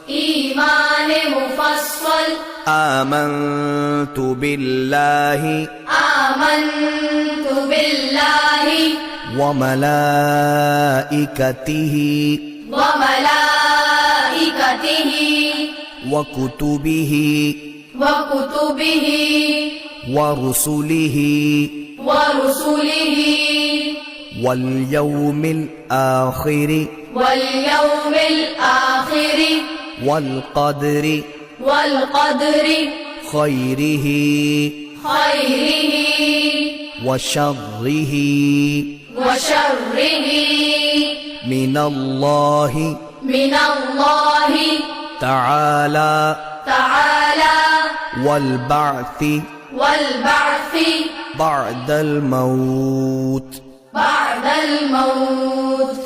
إيمان مفصل آمنت بالله وملائكته وكتبه ورسله واليوم الآخر والقدر خيره وشره من الله تعالى والبعث بعد الموت